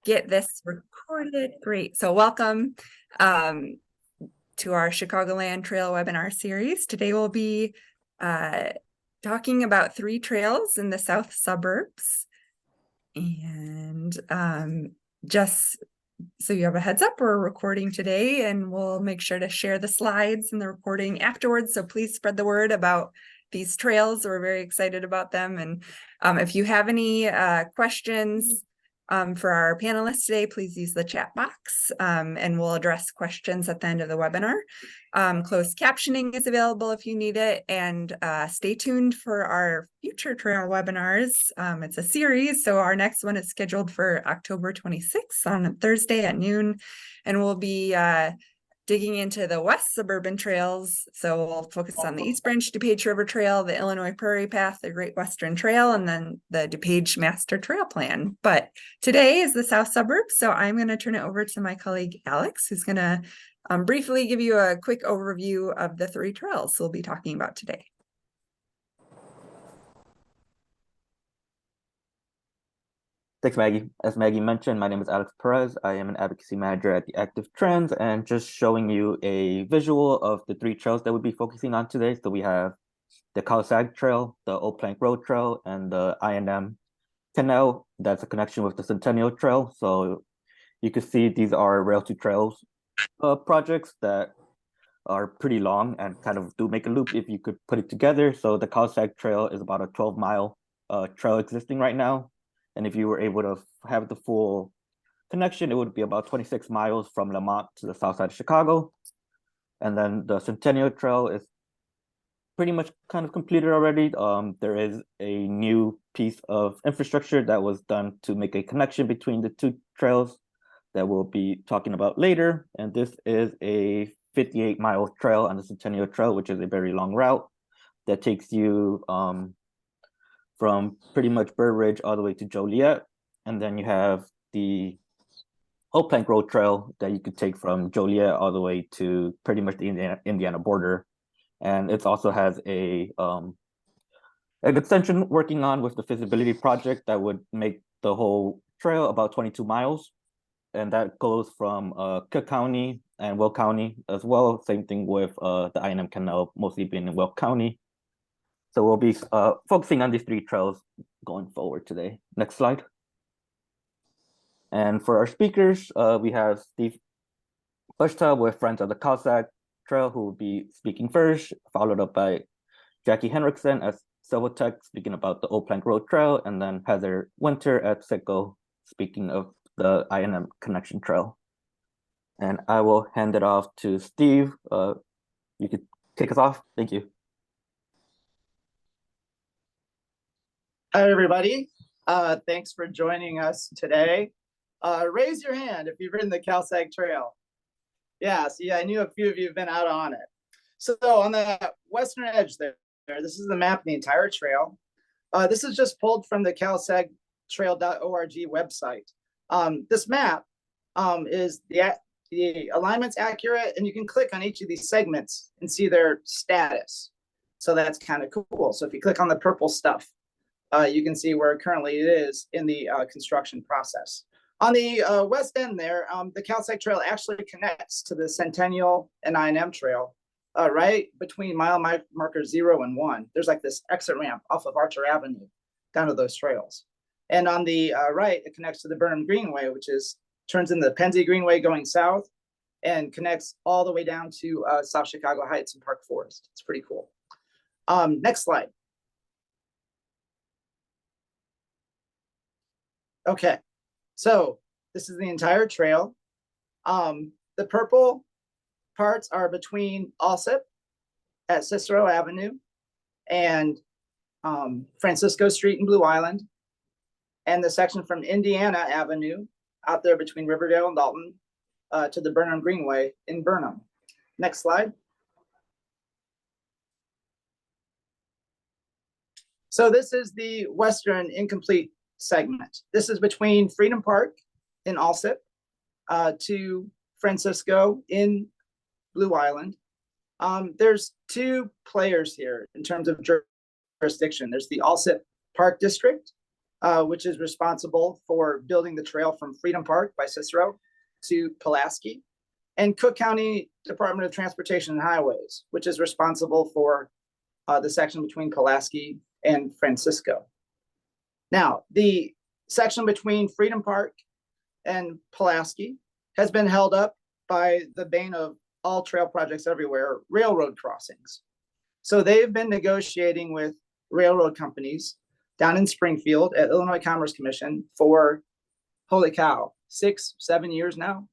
get this recorded. Great. So welcome to our Chicagoland Trail webinar series. Today we'll be talking about 3 trails in the south suburbs. And just so you have a heads up, we're recording today and we'll make sure to share the slides and the recording afterwards. So please spread the word about these trails. We're very excited about them. And if you have any questions for our panelists today, please use the chat box and we'll address questions at the end of the webinar. Closed captioning is available if you need it, and stay tuned for our future trail webinars. It's a series, so our next one is scheduled for October 26th on Thursday at noon, and we'll be digging into the West Suburban trails. So we'll focus on the East Branch DuPage River Trail, the Illinois Prairie Path, the Great Western Trail, and then the DuPage Master Trail Plan. But today is the South Suburbs, so I'm going to turn it over to my colleague Alex, who's going to briefly give you a quick overview of the 3 trails we'll be talking about today. Thanks, Maggie. As Maggie mentioned, my name is Alex Perez. I am an advocacy manager at the Active Trends, and just showing you a visual of the 3 trails that we'll be focusing on today. So we have the Cal-Sag Trail, the Old Plank Road Trail, and the I&M Canal. That's a connection with the Centennial Trail. So you can see these are Rail to Trails projects that are pretty long and kind of do make a loop if you could put it together. So the Cal-Sag Trail is about a 12-mile trail existing right now. And if you were able to have the full connection, it would be about 26 miles from Lamont to the south side of Chicago. And then the Centennial Trail is pretty much kind of completed already. There is a new piece of infrastructure that was done to make a connection between the 2 trails that we'll be talking about later. And this is a 58-mile trail on the Centennial Trail, which is a very long route that takes you from pretty much Burr Ridge all the way to Joliet. And then you have the Old Plank Road Trail that you could take from Joliet all the way to pretty much the Indiana border. And it also has an extension working on with the feasibility project that would make the whole trail about 22 miles. And that goes from Cook County and Will County as well. Same thing with the I&M Canal, mostly being in Will County. So we'll be focusing on these 3 trails going forward today. Next slide. And for our speakers, we have Steve Bucktel with Friends of the Cal-Sag Trail, who will be speaking first, followed up by Jacque Henrikson at Civiltech speaking about the Old Plank Road Trail, and then Heather Winter at CITGO speaking of the I&M Connection Trail. And I will hand it off to Steve. You could kick us off. Thank you. Hi, everybody. Thanks for joining us today. Raise your hand if you've ridden the Cal-Sag Trail. Yeah, see, I knew a few of you have been out on it. So on the western edge there, this is the map of the entire trail. This is just pulled from the calsagtrail.org website. This map is the alignment's accurate, and you can click on each of these segments and see their status. So that's kind of cool. So if you click on the purple stuff, you can see where currently it is in the construction process. On the west end there, the Cal-Sag Trail actually connects to the Centennial and I&M Trail right between mile markers 0 and 1. There's like this exit ramp off of Archer Avenue down to those trails. And on the right, it connects to the Burnham Greenway, which turns into the Pennsy Greenway going south and connects all the way down to South Chicago Heights and Park Forest. It's pretty cool. Next slide. Okay, so this is the entire trail. The purple parts are between Alsip at Cicero Avenue and Francisco Street in Blue Island, and the section from Indiana Avenue out there between Riverdale and Dalton to the Burnham Greenway in Burnham. Next slide. So this is the western incomplete segment. This is between Freedom Park in Alsip to Francisco in Blue Island. There's 2 players here in terms of jurisdiction. There's the Alsip Park District, which is responsible for building the trail from Freedom Park by Cicero to Pulaski, and Cook County Department of Transportation and Highways, which is responsible for the section between Pulaski and Francisco. Now, the section between Freedom Park and Pulaski has been held up by the bane of all trail projects everywhere, railroad crossings. So they've been negotiating with railroad companies down in Springfield at Illinois Commerce Commission for, holy cow, 6-7 years now.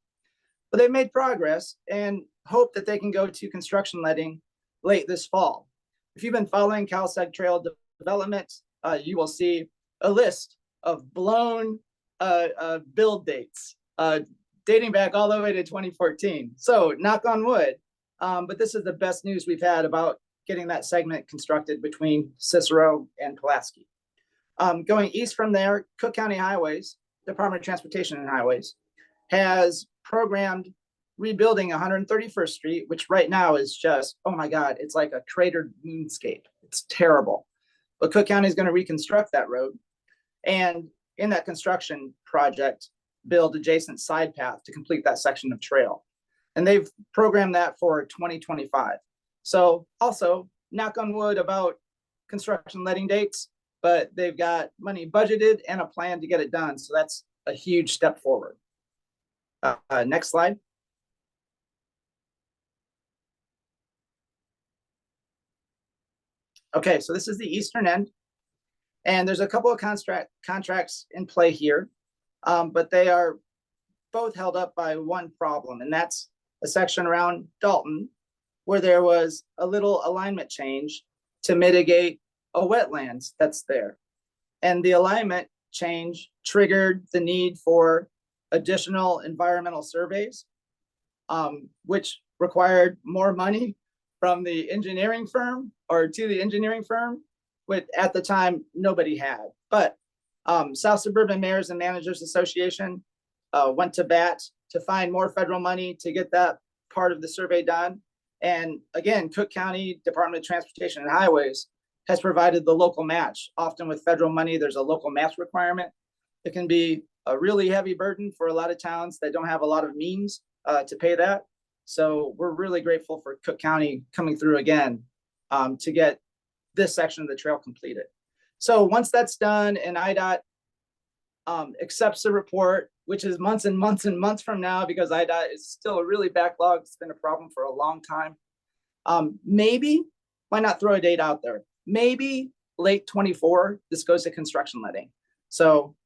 But they've made progress and hope that they can go to construction letting late this fall. If you've been following Cal-Sag Trail development, you will see a list of blown build dates dating back all the way to 2014. So knock on wood, but this is the best news we've had about getting that segment constructed between Cicero and Pulaski. Going east from there, Cook County Highways, Department of Transportation and Highways, has programmed rebuilding 131st Street, which right now is just, oh my God, it's like a cratered moonscape. It's terrible. But Cook County is going to reconstruct that road. And in that construction project, build adjacent side path to complete that section of trail. And they've programmed that for 2025. So also, knock on wood about construction letting dates, but they've got money budgeted and a plan to get it done. So that's a huge step forward. Next slide. Okay, so this is the eastern end. And there's a couple of contracts in play here, but they are both held up by one problem, and that's a section around Dalton where there was a little alignment change to mitigate a wetlands that's there. And the alignment change triggered the need for additional environmental surveys, which required more money from the engineering firm or to the engineering firm, which at the time nobody had. But South Suburban Mayors and Managers Association went to bat to find more federal money to get that part of the survey done. And again, Cook County Department of Transportation and Highways has provided the local match. Often with federal money, there's a local match requirement. It can be a really heavy burden for a lot of towns that don't have a lot of means to pay that. So we're really grateful for Cook County coming through again to get this section of the trail completed. So once that's done and IDOT accepts the report, which is months and months and months from now, because IDOT is still a really backlogged. It's been a problem for a long time. Maybe, why not throw a date out there? Maybe late 24, this goes to construction letting. So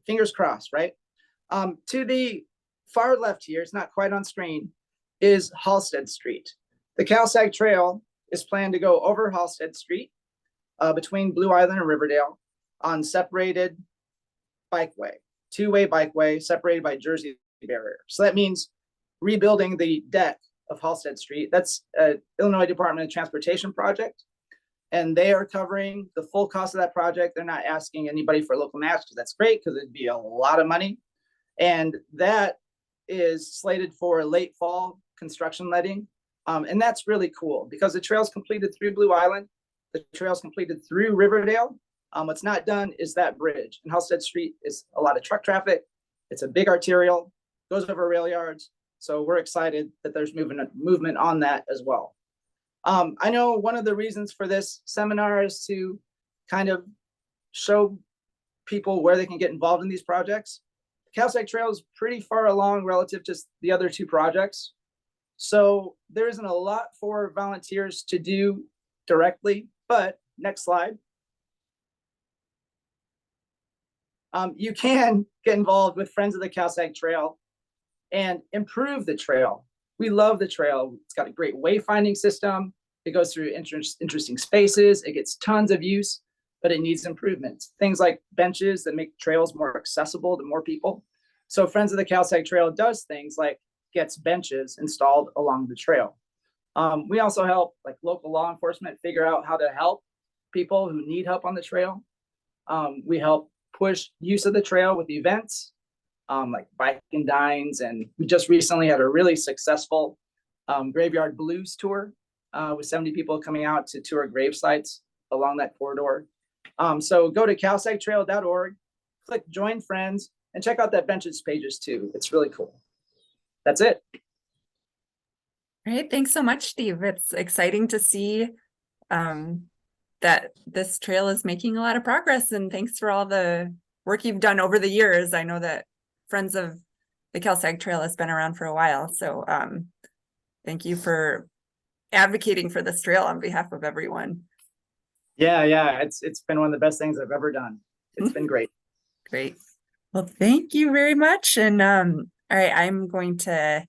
fingers crossed, right? To the far left here, it's not quite on screen, is Halstead Street. The Cal-Sag Trail is planned to go over Halstead Street between Blue Island and Riverdale on separated bikeway, two-way bikeway separated by Jersey barrier. So that means rebuilding the deck of Halstead Street. That's an Illinois Department of Transportation project, and they are covering the full cost of that project. They're not asking anybody for a local match, because that's great, because it'd be a lot of money. And that is slated for late fall construction letting. And that's really cool because the trail's completed through Blue Island. The trail's completed through Riverdale. What's not done is that bridge. And Halstead Street is a lot of truck traffic. It's a big arterial, goes over rail yards. So we're excited that there's movement on that as well. I know one of the reasons for this seminar is to kind of show people where they can get involved in these projects. The Cal-Sag Trail is pretty far along relative to the other two projects. So there isn't a lot for volunteers to do directly, but next slide. You can get involved with Friends of the Cal-Sag Trail and improve the trail. We love the trail. It's got a great wayfinding system. It goes through interesting spaces. It gets tons of use, but it needs improvements. Things like benches that make trails more accessible to more people. So Friends of the Cal-Sag Trail does things like gets benches installed along the trail. We also help like local law enforcement figure out how to help people who need help on the trail. We help push use of the trail with events like bike and dines. And we just recently had a really successful Graveyard Blues tour with 70 people coming out to tour grave sites along that corridor. So go to calsagtrail.org, click join friends, and check out that benches pages too. It's really cool. That's it. Great, thanks so much, Steve. It's exciting to see that this trail is making a lot of progress, and thanks for all the work you've done over the years. I know that Friends of the Cal-Sag Trail has been around for a while, so thank you for advocating for this trail on behalf of everyone. Yeah, it's been one of the best things I've ever done. It's been great. Great. Well, thank you very much. And all right, I'm going to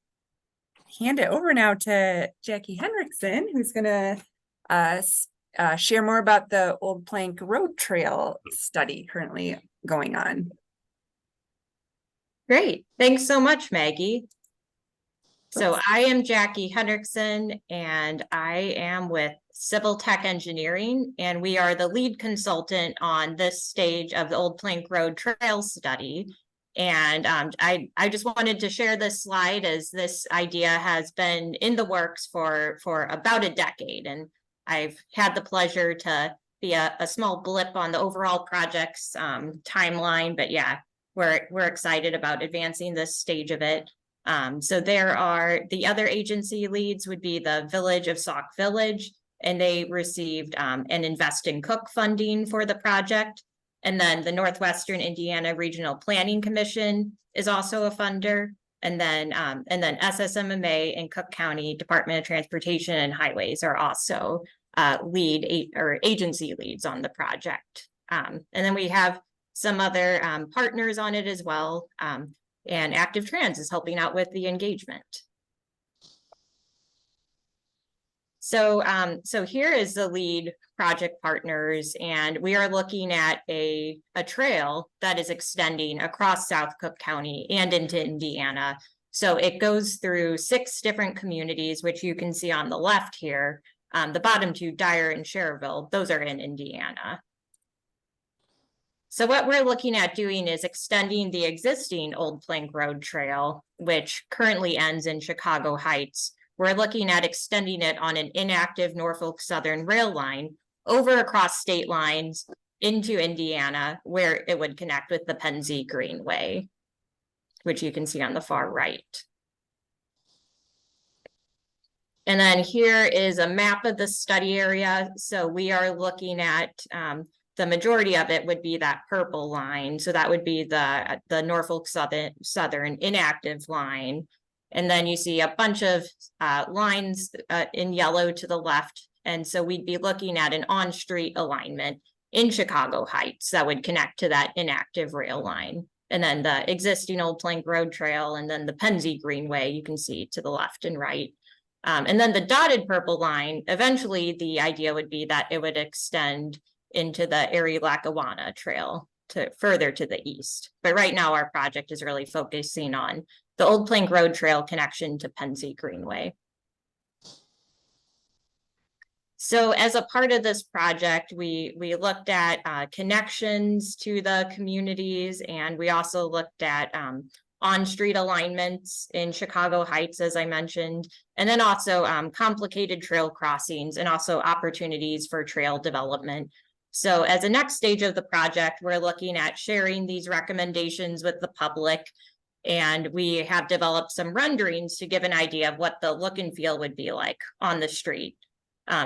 hand it over now to Jacque Henrikson, who's going to share more about the Old Plank Road Trail study currently going on. Great. Thanks so much, Maggie. So I am Jacque Henrikson, and I am with Civiltech Engineering, and we are the lead consultant on this stage of the Old Plank Road Trail study. And I just wanted to share this slide, as this idea has been in the works for about a decade. And I've had the pleasure to be a small blip on the overall project's timeline, but yeah, we're excited about advancing this stage of it. So there are the other agency leads would be the Village of Sauk Village, and they received an Invest in Cook funding for the project. And then the Northwestern Indiana Regional Planning Commission is also a funder. And then SSMMA and Cook County Department of Transportation and Highways are also agency leads on the project. And then we have some other partners on it as well. And Active Trans is helping out with the engagement. So here is the lead project partners, and we are looking at a trail that is extending across South Cook County and into Indiana. So it goes through 6 different communities, which you can see on the left here. The bottom 2, Dyer and Cherville, those are in Indiana. So what we're looking at doing is extending the existing Old Plank Road Trail, which currently ends in Chicago Heights. We're looking at extending it on an inactive Norfolk Southern rail line over across state lines into Indiana, where it would connect with the Pennsy Greenway, which you can see on the far right. And then here is a map of the study area. So we are looking at the majority of it would be that purple line. So that would be the Norfolk Southern inactive line. And then you see a bunch of lines in yellow to the left. And so we'd be looking at an on-street alignment in Chicago Heights that would connect to that inactive rail line. And then the existing Old Plank Road Trail, and then the Pennsy Greenway you can see to the left and right. And then the dotted purple line, eventually the idea would be that it would extend into the Erie-Lackawanna Trail to further to the east. But right now our project is really focusing on the Old Plank Road Trail connection to Pennsy Greenway. So as a part of this project, we looked at connections to the communities, and we also looked at on-street alignments in Chicago Heights, as I mentioned, and then also complicated trail crossings and also opportunities for trail development. So as a next stage of the project, we're looking at sharing these recommendations with the public, and we have developed some renderings to give an idea of what the look and feel would be like on the street.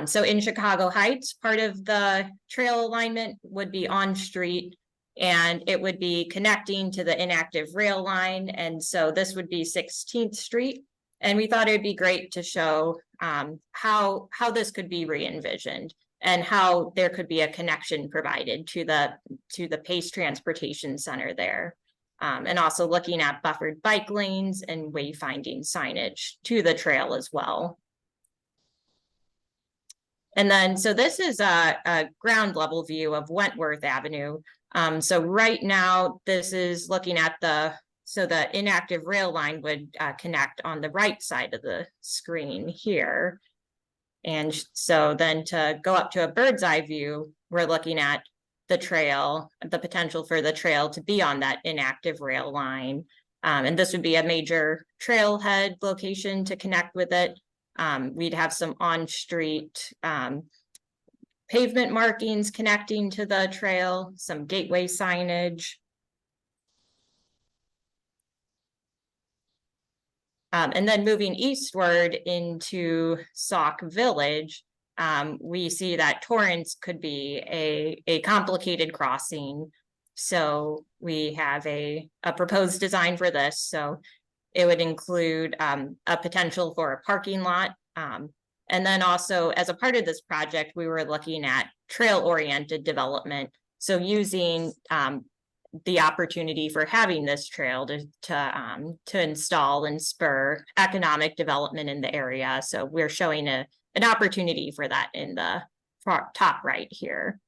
So in Chicago Heights, part of the trail alignment would be on street, and it would be connecting to the inactive rail line. And so this would be 16th Street. And we thought it'd be great to show how this could be re-envisioned and how there could be a connection provided to the Pace Transportation Center there. And also looking at buffered bike lanes and wayfinding signage to the trail as well. And then, so this is a ground level view of Wentworth Avenue. So right now, this is looking at the inactive rail line would connect on the right side of the screen here. And so then to go up to a bird's eye view, we're looking at the trail, the potential for the trail to be on that inactive rail line. And this would be a major trailhead location to connect with it. We'd have some on-street pavement markings connecting to the trail, some gateway signage. And then moving eastward into Sauk Village, we see that Torrance could be a complicated crossing. So we have a proposed design for this. So it would include a potential for a parking lot. And then also as a part of this project, we were looking at trail-oriented development. So using the opportunity for having this trail to install and spur economic development in the area. So we're showing an opportunity for that in the top right here.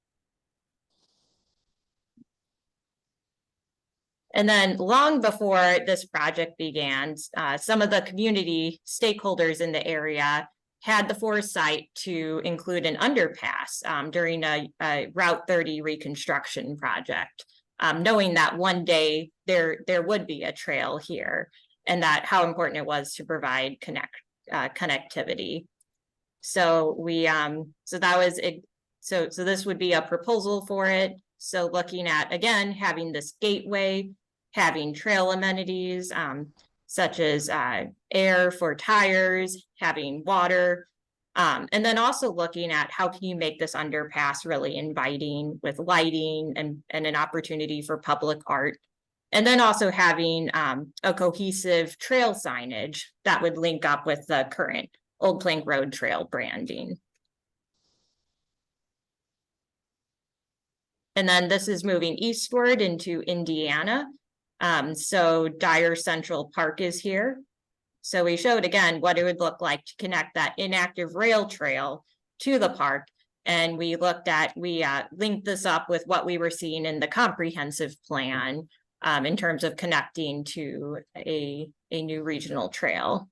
And then long before this project began, some of the community stakeholders in the area had the foresight to include an underpass during a Route 30 reconstruction project. Knowing that one day there would be a trail here, and that how important it was to provide connectivity. So we so that was it. So this would be a proposal for it. So looking at, again, having this gateway, having trail amenities such as air for tires, having water. And then also looking at how can you make this underpass really inviting with lighting and an opportunity for public art. And then also having a cohesive trail signage that would link up with the current Old Plank Road Trail branding. And then this is moving eastward into Indiana. So Dyer Central Park is here. So we showed again what it would look like to connect that inactive rail trail to the park. And we looked at, we linked this up with what we were seeing in the comprehensive plan in terms of connecting to a new regional trail.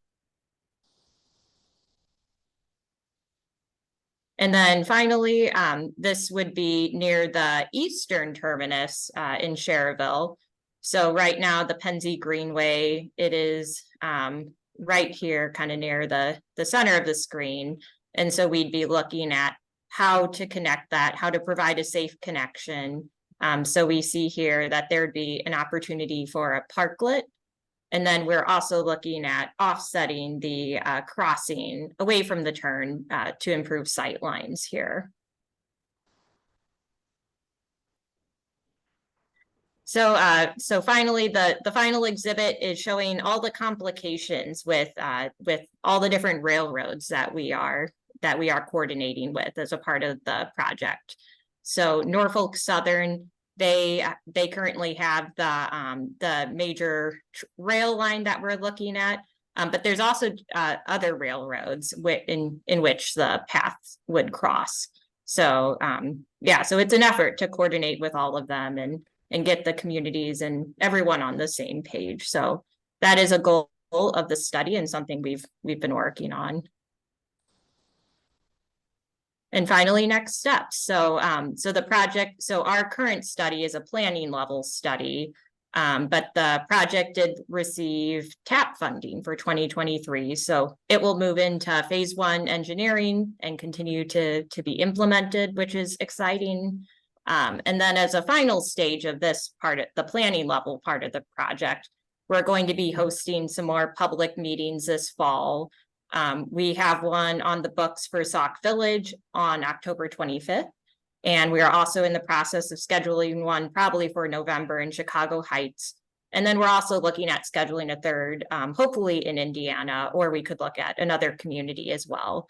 And then finally, this would be near the eastern terminus in Cherville. So right now, the Penzie Greenway, it is right here, kind of near the center of the screen. And so we'd be looking at how to connect that, how to provide a safe connection. So we see here that there'd be an opportunity for a parklet. And then we're also looking at offsetting the crossing away from the turn to improve sight lines here. So finally, the final exhibit is showing all the complications with all the different railroads that we are coordinating with as a part of the project. So Norfolk Southern, they currently have the major rail line that we're looking at, but there's also other railroads in which the paths would cross. So yeah, so it's an effort to coordinate with all of them and get the communities and everyone on the same page. So that is a goal of the study and something we've been working on. And finally, next steps. So our current study is a planning level study, but the project did receive TAP funding for 2023. So it will move into phase 1 engineering and continue to be implemented, which is exciting. And then as a final stage of this part of the planning level part of the project, we're going to be hosting some more public meetings this fall. We have one on the books for Sauk Village on October 25th. And we are also in the process of scheduling one probably for November in Chicago Heights. And then we're also looking at scheduling a third, hopefully in Indiana, or we could look at another community as well.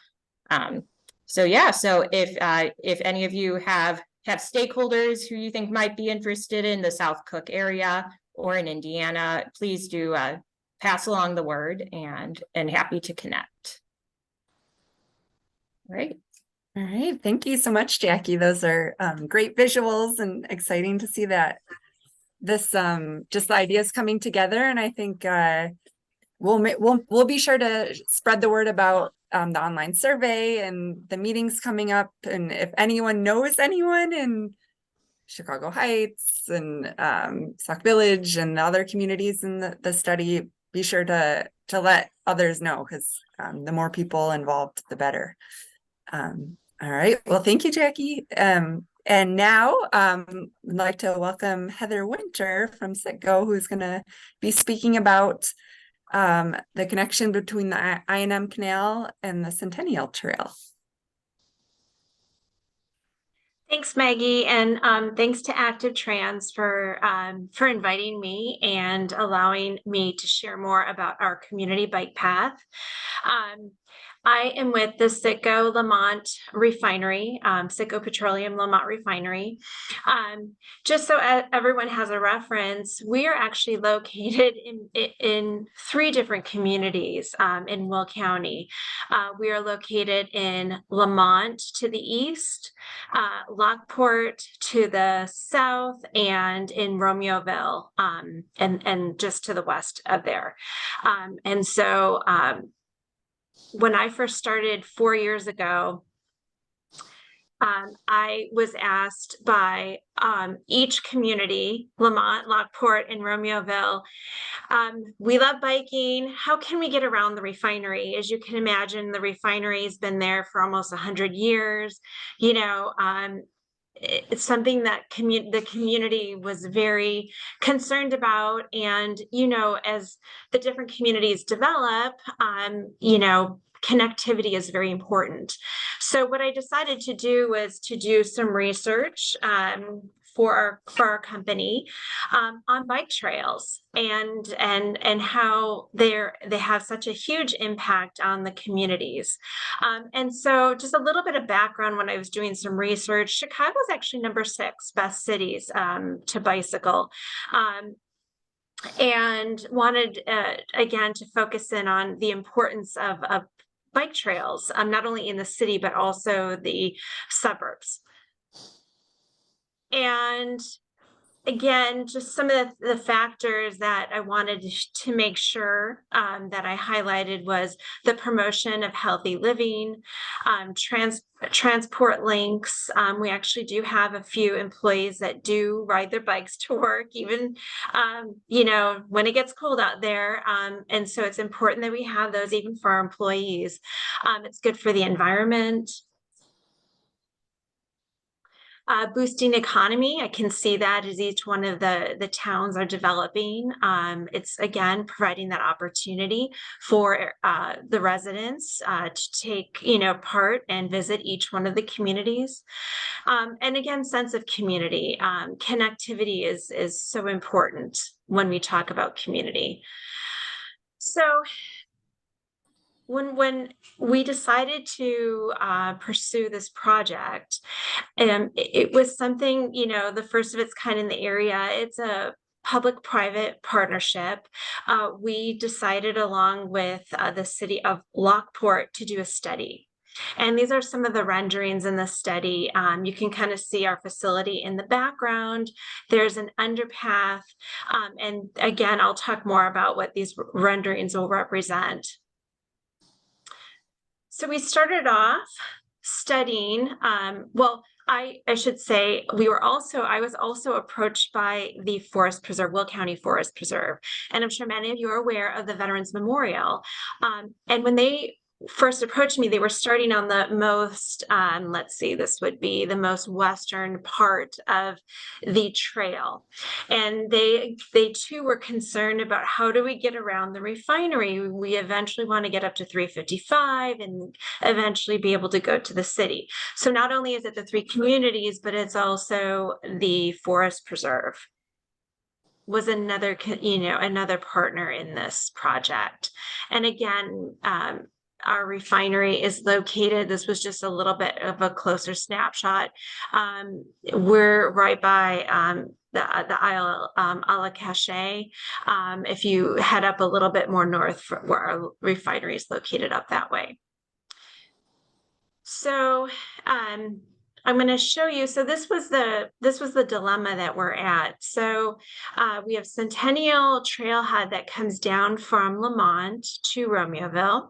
So yeah, so if any of you have stakeholders who you think might be interested in the South Cook area or in Indiana, please do pass along the word and happy to connect. Right. All right. Thank you so much, Jackie. Those are great visuals and exciting to see that this just the ideas coming together. And I think we'll be sure to spread the word about the online survey and the meetings coming up. And if anyone knows anyone in Chicago Heights and Sauk Village and the other communities in the study, be sure to let others know, because the more people involved, the better. All right. Well, thank you, Jackie. And now I'd like to welcome Heather Winter from CITGO, who's going to be speaking about the connection between the I&M Canal and the Centennial Trail. Thanks, Maggie, and thanks to Active Trans for inviting me and allowing me to share more about our community bike path. I am with the CITGO Lamont Refinery, CITGO Petroleum Lamont Refinery. Just so everyone has a reference, we are actually located in 3 different communities in Will County. We are located in Lamont to the east, Lockport to the south, and in Romeoville, and just to the west of there. And so when I first started 4 years ago, I was asked by each community, Lamont, Lockport, and Romeoville, we love biking. How can we get around the refinery? As you can imagine, the refinery has been there for almost 100 years. You know, it's something that the community was very concerned about. And, you know, as the different communities develop, you know, connectivity is very important. So what I decided to do was to do some research for our company on bike trails and how they have such a huge impact on the communities. And so just a little bit of background, when I was doing some research, Chicago is actually #6 best cities to bicycle. And wanted, again, to focus in on the importance of bike trails, not only in the city, but also the suburbs. And again, just some of the factors that I wanted to make sure that I highlighted was the promotion of healthy living, transport links. We actually do have a few employees that do ride their bikes to work, even, you know, when it gets cold out there. And so it's important that we have those even for our employees. It's good for the environment. Boosting economy, I can see that as each one of the towns are developing. It's, again, providing that opportunity for the residents to take, you know, part and visit each one of the communities. And again, sense of community. Connectivity is so important when we talk about community. So when we decided to pursue this project, it was something, you know, the first of its kind in the area. It's a public-private partnership. We decided, along with the city of Lockport, to do a study. And these are some of the renderings in the study. You can kind of see our facility in the background. There's an underpass. And again, I'll talk more about what these renderings will represent. So we started off studying, well, I should say I was also approached by the Forest Preserve, Will County Forest Preserve. And I'm sure many of you are aware of the Veterans Memorial. And when they first approached me, they were starting on the most, let's see, this would be the most western part of the trail. And they too were concerned about, how do we get around the refinery? We eventually want to get up to 355 and eventually be able to go to the city. So not only is it the 3 communities, but it's also the Forest Preserve was another, you know, another partner in this project. And again, our refinery is located, this was just a little bit of a closer snapshot. We're right by the Isle a la Cache. If you head up a little bit more north, where our refinery is located, up that way. So I'm going to show you. So this was the dilemma that we're at. So we have Centennial Trailhead that comes down from Lamont to Romeoville.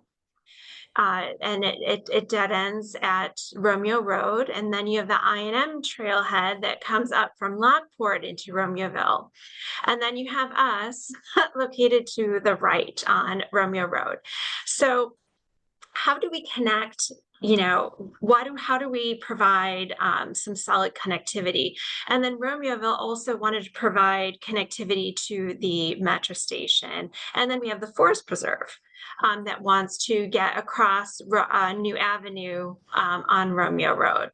And it dead ends at Romeo Road. And then you have the I&M trailhead that comes up from Lockport into Romeoville. And then you have us located to the right on Romeo Road. So how do we connect you know, how do we provide some solid connectivity? And then Romeoville also wanted to provide connectivity to the metro station. And then we have the Forest Preserve that wants to get across New Avenue on Romeo Road.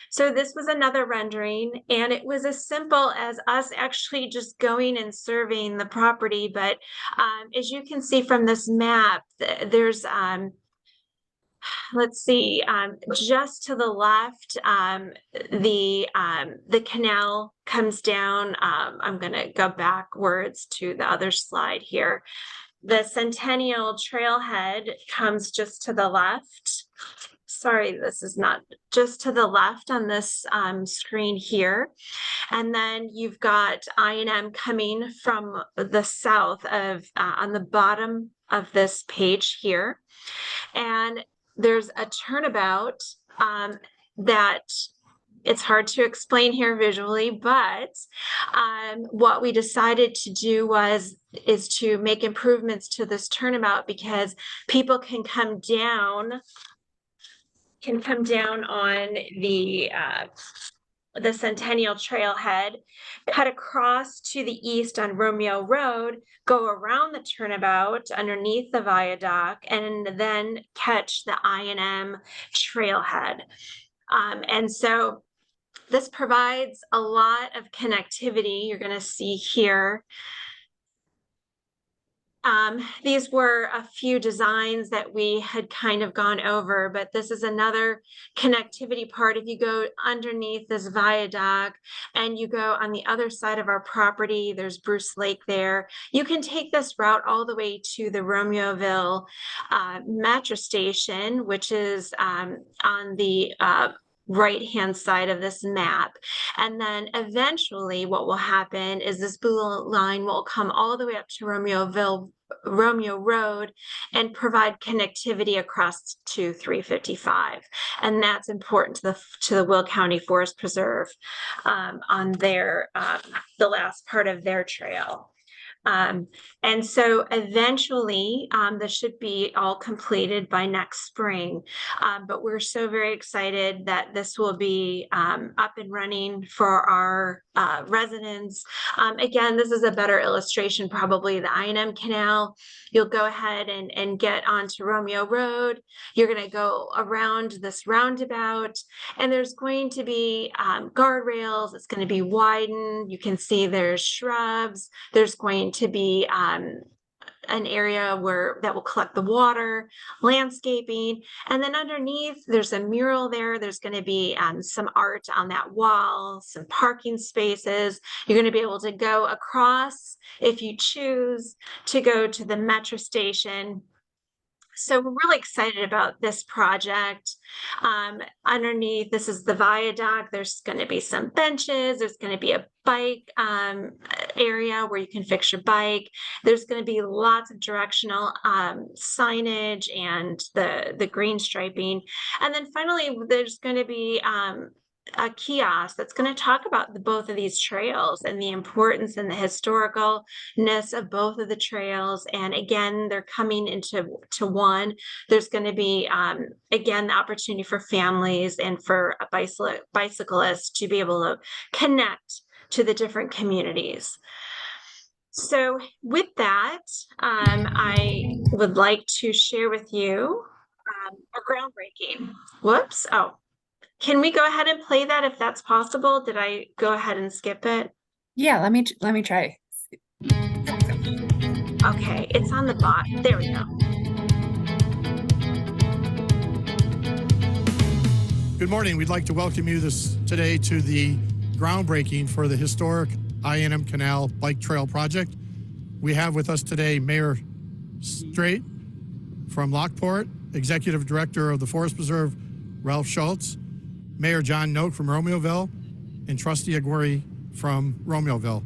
So this was another rendering, and it was as simple as us actually just going and surveying the property. But as you can see from this map, there's let's see, just to the left, the canal comes down. I'm going to go backwards to the other slide here. The Centennial Trailhead comes just to the left. Sorry, this is not just to the left on this screen here. And then you've got I&M coming from the south of on the bottom of this page here. And there's a turnabout that it's hard to explain here visually, but what we decided to do is to make improvements to this turnabout because people can come down on the Centennial Trailhead, cut across to the east on Romeo Road, go around the turnabout underneath the viaduct, and then catch the I&M Trailhead. And so this provides a lot of connectivity. You're going to see here. These were a few designs that we had kind of gone over, but this is another connectivity part. If you go underneath this viaduct and you go on the other side of our property, there's Bruce Lake there. You can take this route all the way to the Romeoville metro station, which is on the right-hand side of this map. And then eventually what will happen is this blue line will come all the way up to Romeo Road and provide connectivity across to 355. And that's important to the Will County Forest Preserve on their the last part of their trail. And so eventually this should be all completed by next spring. But we're so very excited that this will be up and running for our residents. Again, this is a better illustration, probably the I&M Canal. You'll go ahead and get onto Romeo Road. You're going to go around this roundabout, and there's going to be guardrails. It's going to be widened. You can see there's shrubs. There's going to be an area that will collect the water, landscaping, and then underneath there's a mural there. There's going to be some art on that wall, some parking spaces. You're going to be able to go across if you choose to go to the metro station. So we're really excited about this project. Underneath, this is the viaduct. There's going to be some benches. There's going to be a bike area where you can fix your bike. There's going to be lots of directional signage and the green striping. And then finally, there's going to be a kiosk that's going to talk about both of these trails and the importance and the historicalness of both of the trails. And again, they're coming into one. There's going to be, again, the opportunity for families and for bicyclists to be able to connect to the different communities. So with that, I would like to share with you a groundbreaking. Whoops. Oh. Can we go ahead and play that if that's possible? Did I go ahead and skip it? Yeah, let me try. Okay, it's on the bot. There we go. Good morning. We'd like to welcome you today to the groundbreaking for the historic I&M Canal Bike Trail project. We have with us today Mayor Straight from Lockport, Executive Director of the Forest Preserve, Ralph Schultz, Mayor John Noak from Romeoville, and Trustee Aguirre from Romeoville.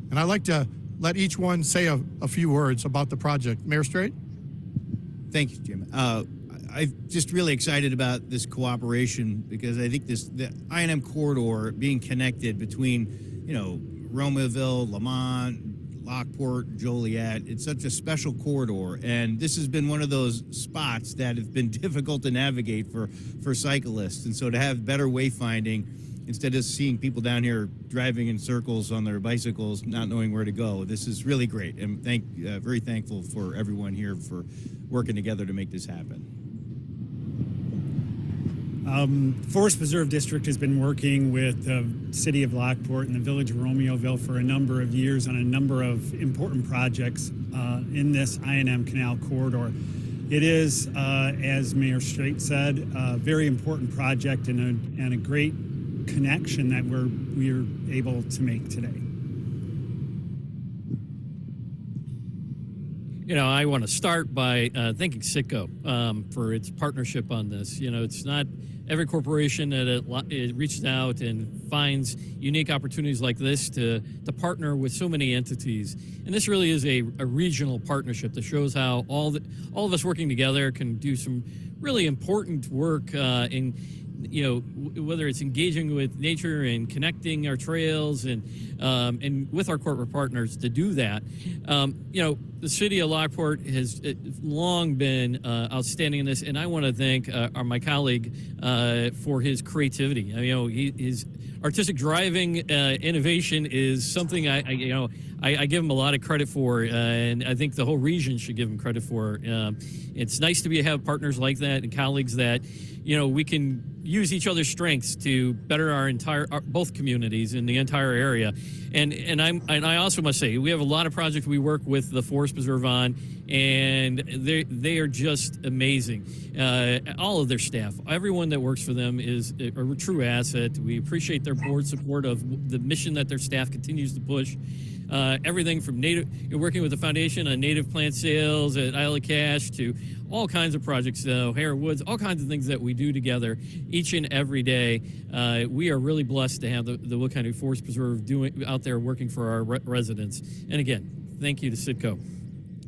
And I'd like to let each one say a few words about the project. Mayor Straight? Thank you, Jim. I'm just really excited about this cooperation because I think the I&M corridor being connected between, Romeoville, Lamont, Lockport, Joliet. It's such a special corridor, and this has been one of those spots that have been difficult to navigate for cyclists. And so to have better wayfinding, instead of seeing people down here driving in circles on their bicycles, not knowing where to go, this is really great. And very thankful for everyone here for working together to make this happen. Forest Preserve District has been working with the City of Lockport and the Village of Romeoville for a number of years on a number of important projects in this I&M Canal corridor. It is, as Mayor Straight said, a very important project and a great connection that we're able to make today. You know, I want to start by thanking CITGO for its partnership on this. You know, it's not every corporation that it reaches out and finds unique opportunities like this to partner with so many entities. And this really is a regional partnership that shows how all of us working together can do some really important work in, you know, whether it's engaging with nature and connecting our trails and with our corporate partners to do that. You know, the city of Lockport has long been outstanding in this, and I want to thank my colleague for his creativity. You know, his artistic driving innovation is something I give him a lot of credit for, and I think the whole region should give him credit for. It's nice to have partners like that and colleagues that, you know, we can use each other's strengths to better our both communities in the entire area. And I also must say, we have a lot of projects we work with the Forest Preserve on, and they are just amazing. All of their staff, everyone that works for them is a true asset. We appreciate their board support of the mission that their staff continues to push. Everything from working with the foundation on native plant sales at Isle of Cache to all kinds of projects, O'Hara Woods, all kinds of things that we do together each and every day. We are really blessed to have the Will County Forest Preserve out there working for our residents. And again, thank you to CITGO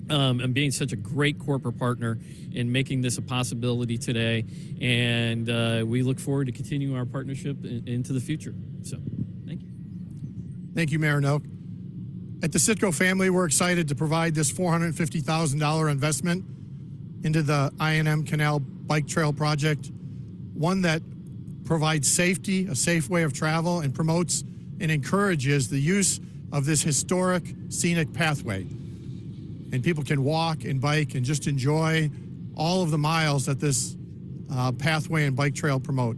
and being such a great corporate partner in making this a possibility today. And we look forward to continuing our partnership into the future. So, thank you. Thank you, Mayor Noak. At the CITGO family, we're excited to provide this $450,000 investment into the I&M Canal Bike Trail project, one that provides safety, a safe way of travel, and promotes and encourages the use of this historic scenic pathway. And people can walk and bike and just enjoy all of the miles that this pathway and bike trail promote.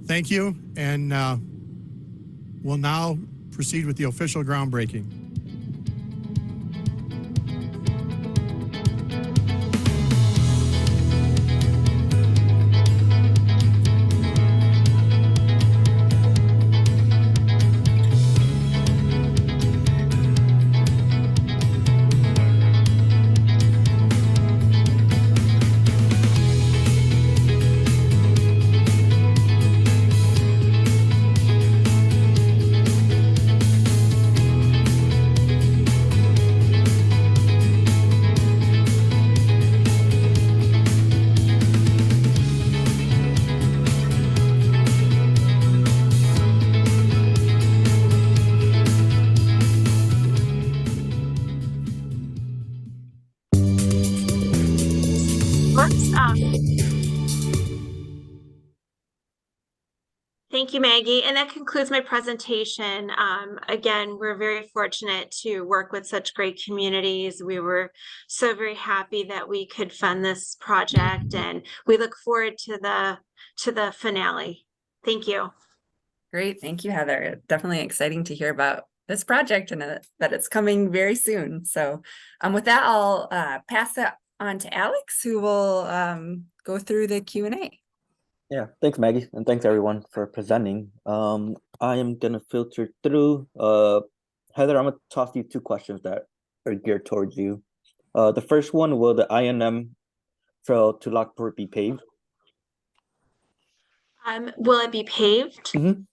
Thank you, and we'll now proceed with the official groundbreaking. Thank you, Maggie. And that concludes my presentation. Again, we're very fortunate to work with such great communities. We were so very happy that we could fund this project, and we look forward to the finale. Thank you. Great. Thank you, Heather. Definitely exciting to hear about this project and that it's coming very soon. So with that, I'll pass that on to Alex, who will go through the Q&A. Yeah, thanks, Maggie, and thanks everyone for presenting. I am gonna filter through. Heather, I'm gonna toss you two questions that are geared towards you. The first one, will the I&M Trail to Lockport be paved? Will it be paved? Mm-hmm.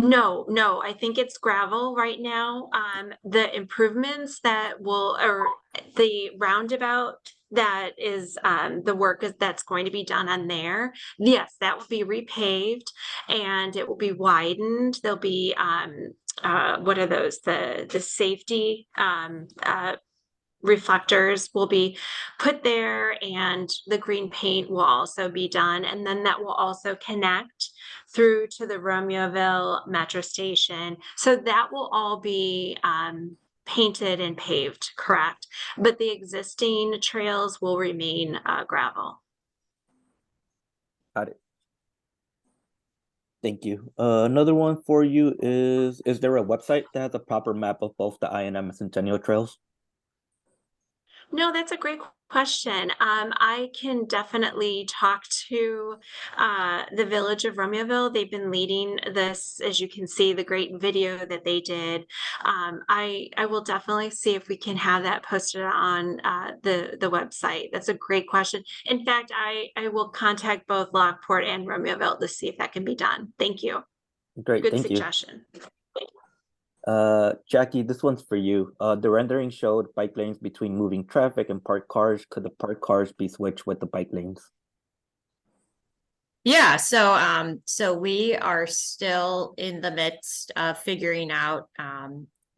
No, I think it's gravel right now. The improvements or the roundabout that is the work that's going to be done on there. Yes, that will be repaved and it will be widened. There'll be what are those? The safety reflectors will be put there, and the green paint will also be done. And then that will also connect through to the Romeoville metro station. So that will all be painted and paved, correct? But the existing trails will remain gravel. Got it. Thank you. Another one for you is there a website that has a proper map of both the I&M and Centennial trails? No, that's a great question. I can definitely talk to the Village of Romeoville. They've been leading this, as you can see, the great video that they did. I will definitely see if we can have that posted on the website. That's a great question. In fact, I will contact both Lockport and Romeoville to see if that can be done. Thank you. Great, Good thank suggestion. you. Jackie, this one's for you. The rendering showed bike lanes between moving traffic and parked cars. Could the parked cars be switched with the bike lanes? Yeah, so we are still in the midst of figuring out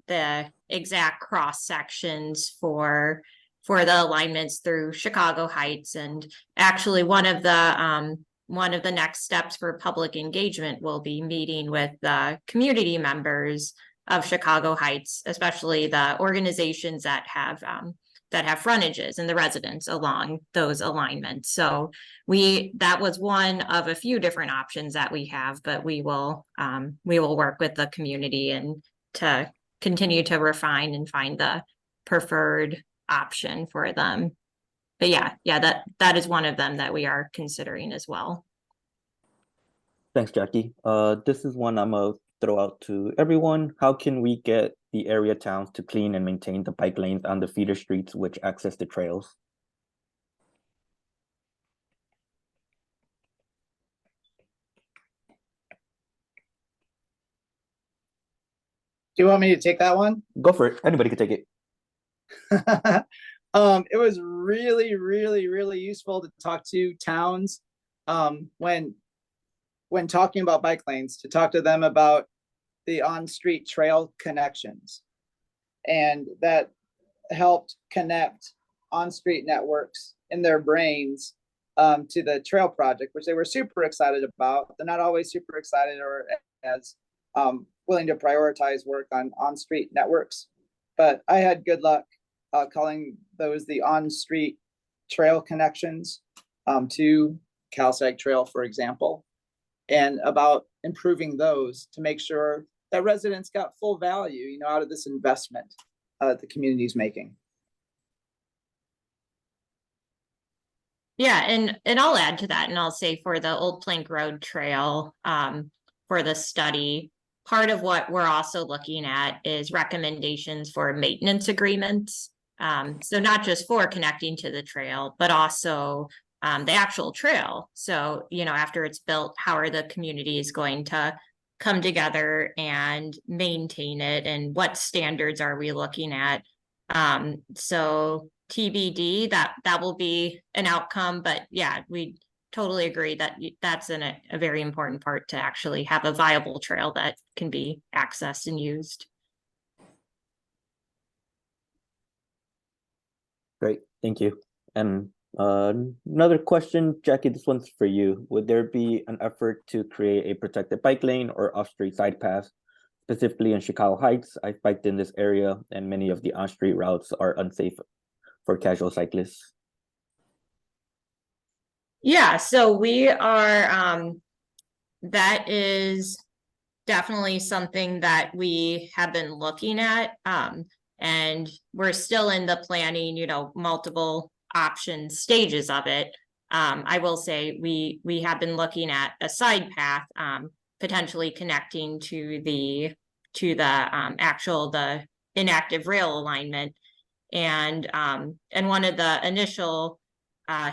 the exact cross sections for the alignments through Chicago Heights. And actually one of the next steps for public engagement will be meeting with the community members of Chicago Heights, especially the organizations that have frontages and the residents along those alignments. So that was one of a few different options that we have, but we will work with the community and to continue to refine and find the preferred option for them. But yeah, that is one of them that we are considering as well. Thanks, Jackie. This is one I'm gonna throw out to everyone. How can we get the area towns to clean and maintain the bike lanes on the feeder streets which access the trails? Do you want me to take that one? Go for it. Anybody can take it. It was really, really, really useful to talk to towns when talking about bike lanes, to talk to them about the on-street trail connections. And that helped connect on-street networks in their brains to the trail project, which they were super excited about. They're not always super excited or as willing to prioritize work on street networks. But I had good luck calling those the on-street trail connections to Cal-Sag Trail, for example, and about improving those to make sure that residents got full value, out of this investment the community is making. Yeah, and I'll add to that, and I'll say for the Old Plank Road Trail, for the study, part of what we're also looking at is recommendations for maintenance agreements. So not just for connecting to the trail, but also the actual trail. So, after it's built, how are the communities going to come together and maintain it, and what standards are we looking at? So TBD, that will be an outcome, but yeah, we totally agree that that's a very important part to actually have a viable trail that can be accessed and used. Great, thank you. And another question, Jackie, this one's for you. Would there be an effort to create a protected bike lane or off-street side path, specifically in Chicago Heights? I've biked in this area and many of the on-street routes are unsafe for casual cyclists. Yeah, so we are, that is definitely something that we have been looking at. And we're still in the planning, multiple option stages of it. I will say we have been looking at a side path, potentially connecting to the inactive rail alignment. And one of the initial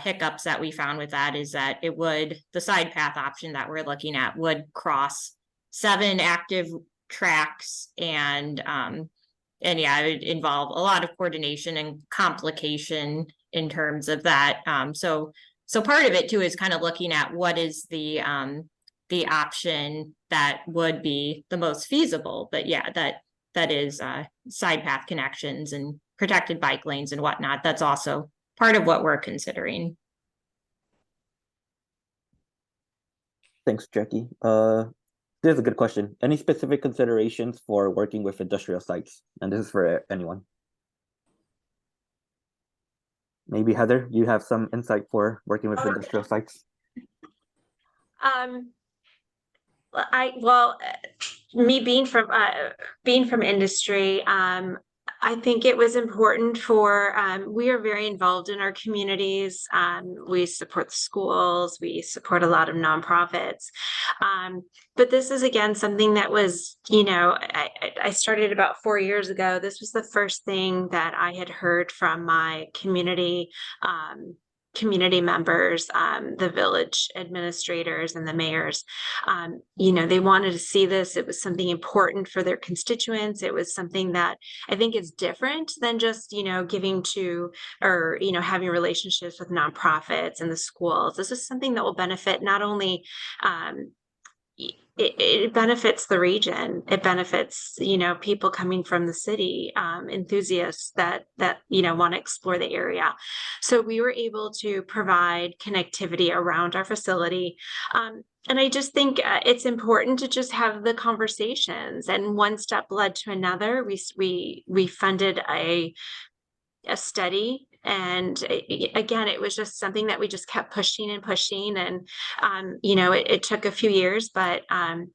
hiccups that we found with that is that the side path option that we're looking at would cross 7 active tracks, and yeah, it would involve a lot of coordination and complication in terms of that. So part of it too is kind of looking at what is the the option that would be the most feasible. But yeah, that is side path connections and protected bike lanes and whatnot. That's also part of what we're considering. Thanks, Jackie. This is a good question. Any specific considerations for working with industrial sites? And this is for anyone. Maybe Heather, you have some insight for working with industrial sites? Me being from industry, I think it was important for, we are very involved in our communities. We support the schools, we support a lot of nonprofits. But this is, again, something that was, I started about 4 years ago. This was the first thing that I had heard from my community members, the village administrators and the mayors. They wanted to see this. It was something important for their constituents. It was something that I think is different than just, giving to or, having relationships with nonprofits and the schools. This is something that will benefit not only it benefits the region. It benefits, people coming from the city, enthusiasts that want to explore the area. So we were able to provide connectivity around our facility. And I just think it's important to just have the conversations. And one step led to another. We funded a study. And again, it was just something that we just kept pushing and pushing. And, it took a few years, but I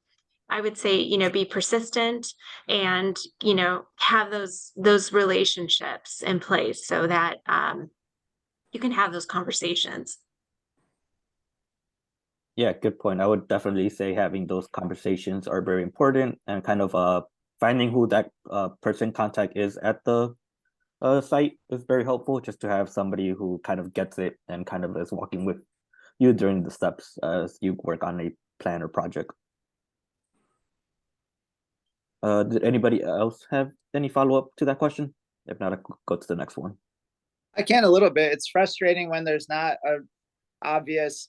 would say, be persistent and, have those relationships in place so that you can have those conversations. Yeah, good point. I would definitely say having those conversations are very important, and kind of finding who that person contact is at the site is very helpful, just to have somebody who kind of gets it and kind of is walking with you during the steps as you work on a plan or project. Did anybody else have any follow-up to that question? If not, I'll go to the next one. I can a little bit. It's frustrating when there's not an obvious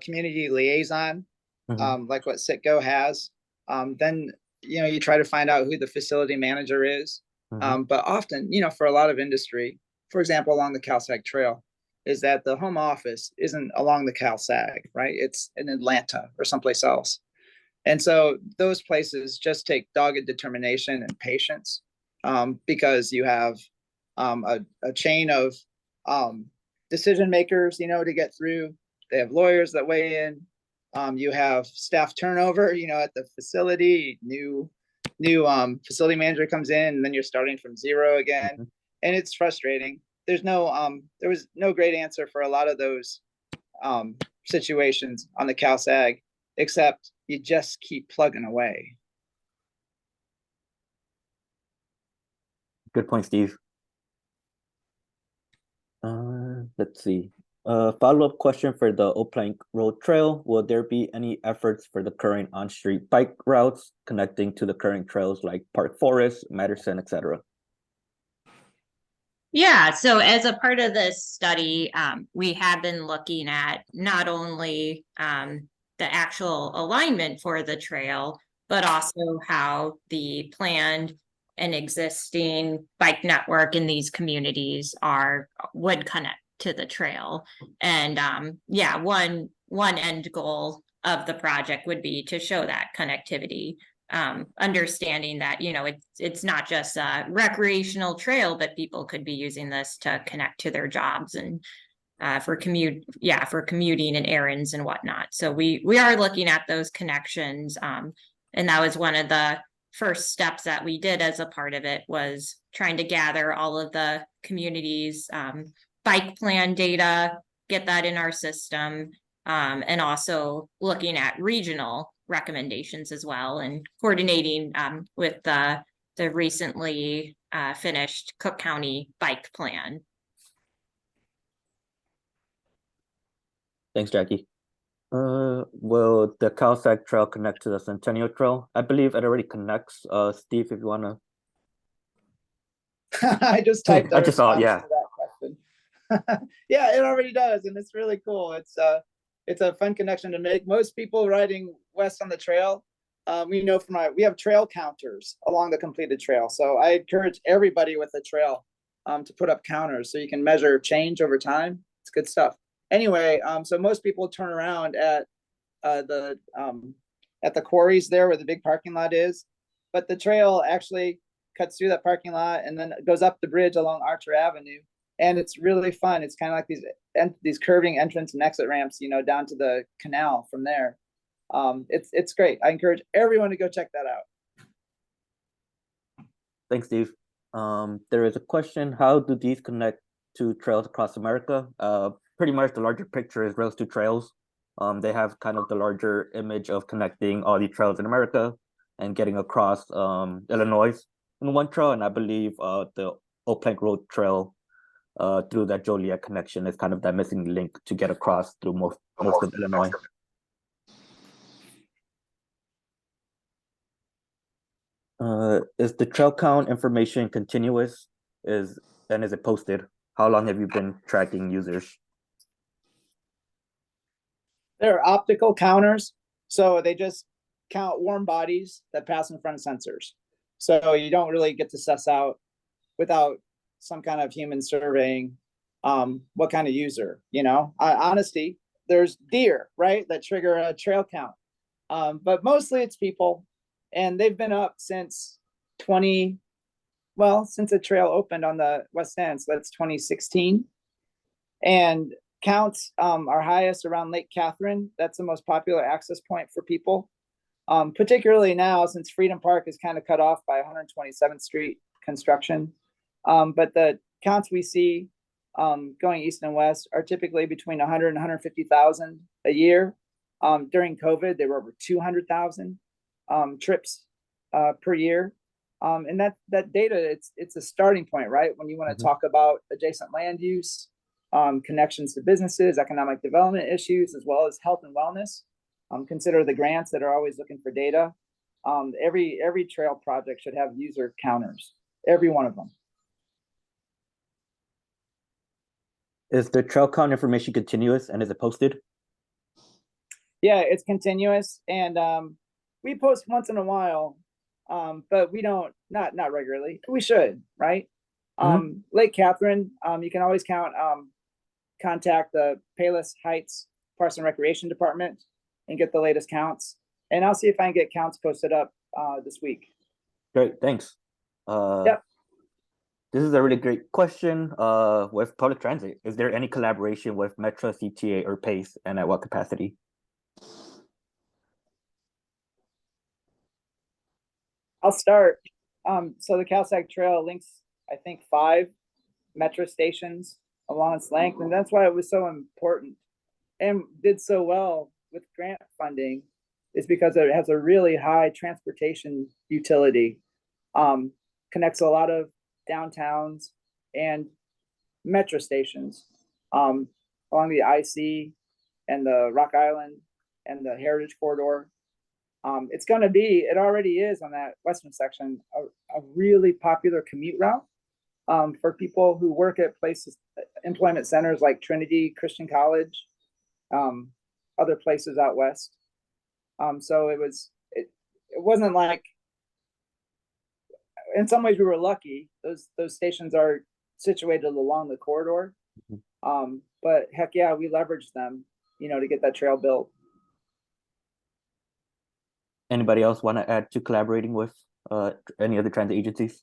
community liaison, like what CITGO has. Then, you try to find out who the facility manager is. But often, for a lot of industry, for example, along the Cal-Sag Trail, is that the home office isn't along the Cal-Sag, right? It's in Atlanta or someplace else. And so those places just take dogged determination and patience, because you have a chain of decision makers, to get through. They have lawyers that weigh in. You have staff turnover, at the facility. New facility manager comes in, and then you're starting from zero again. And it's frustrating. There was no great answer for a lot of those situations on the Cal-Sag, except you just keep plugging away. Good point, Steve. Let's see. Follow-up question for the Old Plank Road Trail. Will there be any efforts for the current on-street bike routes connecting to the current trails like Park Forest, Madison, etc.? Yeah, so as a part of this study, we have been looking at not only the actual alignment for the trail, but also how the planned and existing bike network in these communities would connect to the trail. And yeah, one end goal of the project would be to show that connectivity, understanding that it's not just a recreational trail, but people could be using this to connect to their jobs and for commuting and errands and whatnot. So we are looking at those connections, and that was one of the first steps that we did as a part of it, was trying to gather all of the communities bike plan data, get that in our system, and also looking at regional recommendations as well, and coordinating with the recently finished Cook County bike plan. Thanks, Jackie. Will the Cal-Sag Trail connect to the Centennial Trail? I believe it already connects. Steve, if you want to. I just typed. I just saw it. Yeah. To that question. Yeah, it already does, and it's really cool. It's it's a fun connection to make. Most people riding west on the trail, we know we have trail counters along the completed trail. So I encourage everybody with a trail to put up counters so you can measure change over time. It's good stuff. Anyway, so most people turn around at the quarries there where the big parking lot is, but the trail actually cuts through that parking lot and then it goes up the bridge along Archer Avenue. And it's really fun. It's kind of like these curving entrance and exit ramps, down to the canal from there. It's great. I encourage everyone to go check that out. Thanks, Steve. There is a question: how do these connect to trails across America? Pretty much the larger picture is Rails to Trails. They have kind of the larger image of connecting all the trails in America and getting across Illinois in one trail, and I believe the Oak Plank Road Trail through that Joliet connection is kind of that missing link to get across through most of Illinois. Is the trail count information continuous? Is it posted? How long have you been tracking users? They're optical counters, so they just count warm bodies that pass in front of sensors. So you don't really get to suss out without some kind of human surveying what kind of user, honesty. There's deer, right, that trigger a trail count, but mostly it's people, and they've been up since since the trail opened on the west end, so that's 2016. And counts are highest around Lake Catherine. That's the most popular access point for people, particularly now since Freedom Park is kind of cut off by 127th Street construction. But the counts we see going east and west are typically between 100 and 150,000 a year. During COVID, they were over 200,000 trips per year. And that data, it's a starting point, right? When you want to talk about adjacent land use, connections to businesses, economic development issues, as well as health and wellness. Consider the grants that are always looking for data. Every trail project should have user counters, every one of them. Is the trail count information continuous, and is it posted? Yeah, it's continuous, and we post once in a while, but we don't, not regularly. We should, right? Lake Catherine, you can always contact the Palos Heights Parks and Recreation Department and get the latest counts. And I'll see if I can get counts posted up this week. Great, thanks. Yep. This is a really great question. With public transit, is there any collaboration with Metro, CTA, or PACE, and at what capacity? I'll start. So the Cal-Sag Trail links, I think, 5 metro stations along its length, and that's why it was so important and did so well with grant funding, is because it has a really high transportation utility. Connects a lot of downtowns and metro stations along the IC and the Rock Island and the Heritage Corridor. It's going to be, it already is on that western section, a really popular commute route for people who work at places, employment centers like Trinity Christian College, other places out west. So it wasn't like, in some ways we were lucky. Those stations are situated along the corridor. But heck yeah, we leveraged them, to get that trail built. Anybody else want to add to collaborating with any other transit agencies?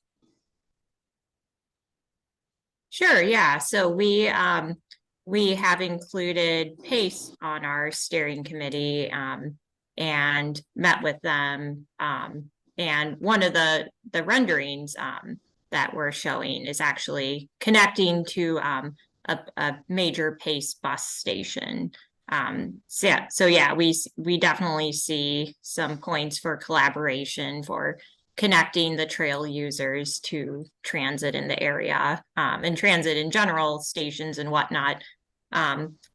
Sure, yeah. So we have included PACE on our steering committee and met with them. And one of the renderings that we're showing is actually connecting to a major PACE bus station. So yeah, we definitely see some points for collaboration for connecting the trail users to transit in the area, and transit in general, stations and whatnot.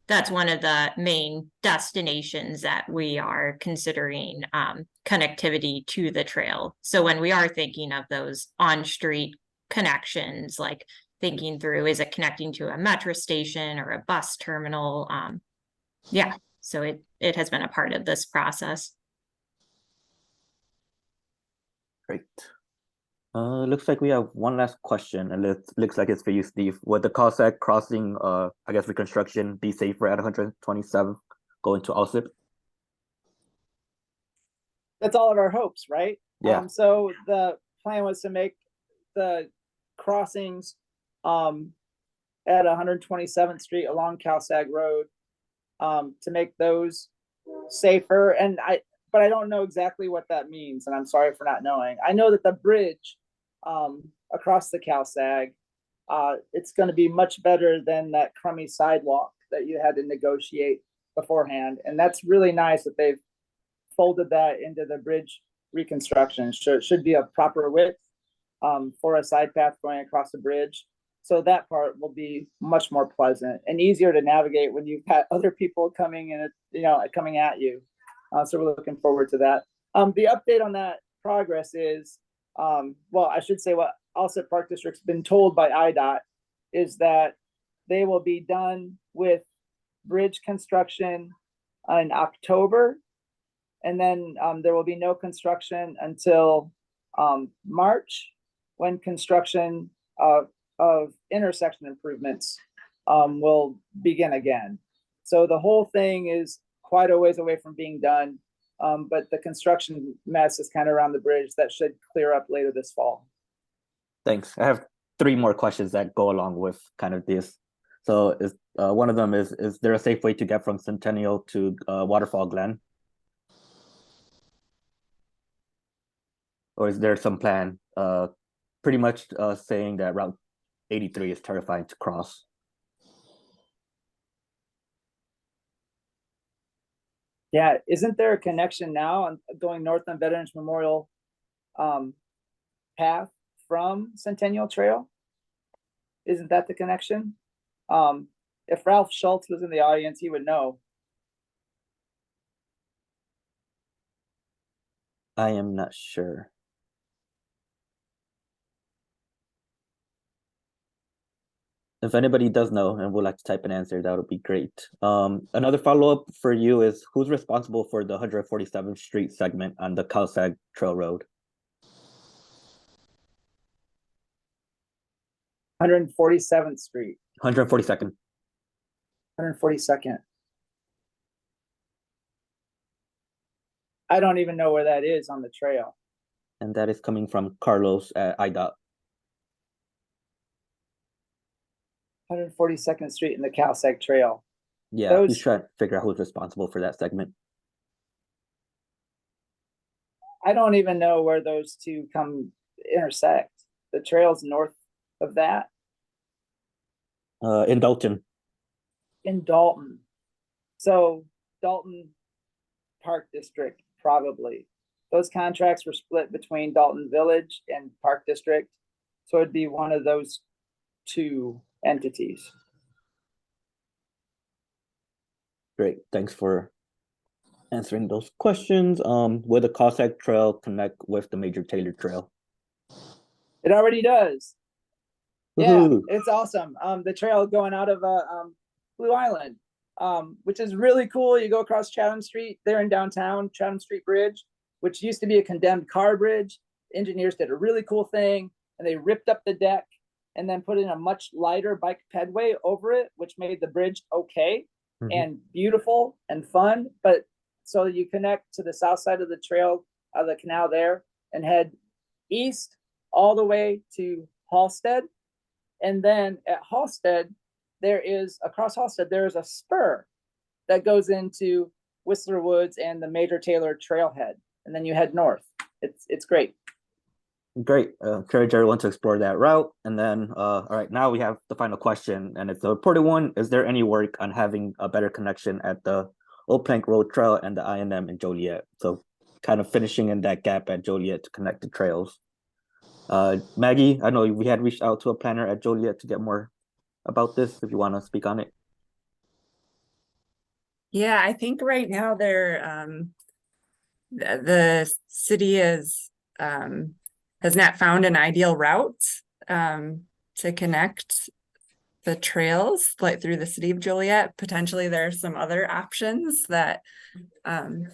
That's one of the main destinations that we are considering connectivity to the trail. So when we are thinking of those on-street connections, like thinking through, is it connecting to a metro station or a bus terminal? Yeah, So it has been a part of this process. Great. Looks like we have one last question, and it looks like it's for you, Steve. Would the Cal-Sag crossing, I guess reconstruction, be safer at 127 going to Alsip? That's all of our hopes, right? Yeah. So the plan was to make the crossings at 127th Street along Cal-Sag Road to make those safer. But I don't know exactly what that means, and I'm sorry for not knowing. I know that the bridge across the Cal-Sag, it's going to be much better than that crummy sidewalk that you had to negotiate beforehand, and that's really nice that they've folded that into the bridge reconstruction. So it should be a proper width for a side path going across the bridge. So that part will be much more pleasant and easier to navigate when you've got other people coming in, coming at you. So we're looking forward to that. The update on that progress is, well, I should say what Alsip Park District's been told by IDOT is that they will be done with bridge construction in October. And then there will be no construction until March, when construction of intersection improvements will begin again. So the whole thing is quite a ways away from being done, but the construction mess is kind of around the bridge that should clear up later this fall. Thanks. I have 3 more questions that go along with kind of this. So one of them is there a safe way to get from Centennial to Waterfall Glen? Or is there some plan pretty much saying that Route 83 is terrifying to cross? Yeah, isn't there a connection now on going north on Veterans Memorial path from Centennial Trail? Isn't that the connection? If Ralph Schultz was in the audience, he would know. I am not sure. If anybody does know and would like to type an answer, that would be great. Another follow-up for you is, who's responsible for the 147th Street segment on the Cal-Sag Trail Road? 147th Street. 142nd. 142nd. I don't even know where that is on the trail. And that is coming from Carlos at IDOT. 142nd Street and the Cal-Sag Trail. Yeah, he's trying to figure out who's responsible for that segment. I don't even know where those two intersect. The trail's north of that. In Dalton. In Dalton. So Dalton Park District, probably. Those contracts were split between Dalton Village and Park District. So it'd be one of those 2 entities. Great, thanks for answering those questions. Will the Cal-Sag Trail connect with the Major Taylor Trail? It already does. Woohoo. Yeah, it's awesome. The trail going out of Blue Island, which is really cool. You go across Chatham Street there in downtown, Chatham Street Bridge, which used to be a condemned car bridge. Engineers did a really cool thing, and they ripped up the deck and then put in a much lighter bike pedway over it, which made the bridge okay and beautiful and fun. But so you connect to the south side of the trail, of the canal there, and head east all the way to Halstead. And then at Halstead, across Halstead, there is a spur that goes into Whistler Woods and the Major Taylor Trailhead. And then you head north. It's great. Great. Encourage everyone to explore that route. And then, all right, now we have the final question, and it's a important one. Is there any work on having a better connection at the Old Plank Road Trail and the I&M in Joliet? So kind of finishing in that gap at Joliet to connect the trails. Maggie, I know we had reached out to a planner at Joliet to get more about this, if you want to speak on it. Yeah, I think right now the city has not found an ideal route to connect the trails, like through the city of Joliet. Potentially there are some other options that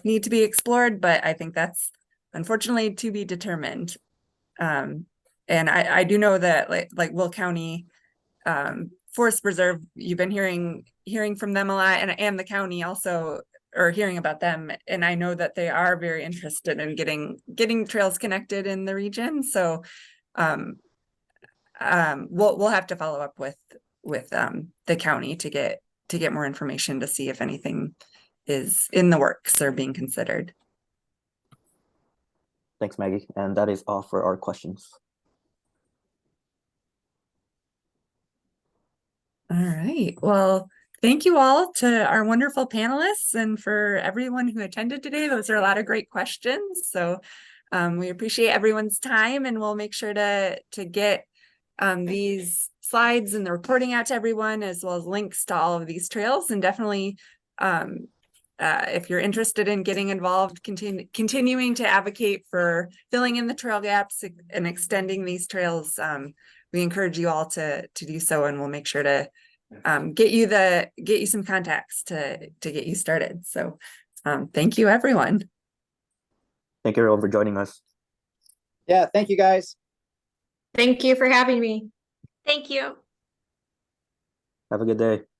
need to be explored, but I think that's unfortunately to be determined. And I do know that like Will County Forest Preserve, you've been hearing from them a lot, and the county also, or hearing about them, and I know that they are very interested in getting trails connected in the region. So we'll have to follow up with the county to get more information to see if anything is in the works or being considered. Thanks, Maggie. And that is all for our questions. All right. Well, thank you all to our wonderful panelists and for everyone who attended today. Those are a lot of great questions. So we appreciate everyone's time, and we'll make sure to get these slides and the reporting out to everyone, as well as links to all of these trails. And definitely, if you're interested in getting involved, continuing to advocate for filling in the trail gaps and extending these trails, we encourage you all to do so, and we'll make sure to get you some contacts to get you started. So thank you, everyone. Thank you everyone for joining us. Yeah, thank you guys. Thank you for having me. Thank you. Have a good day.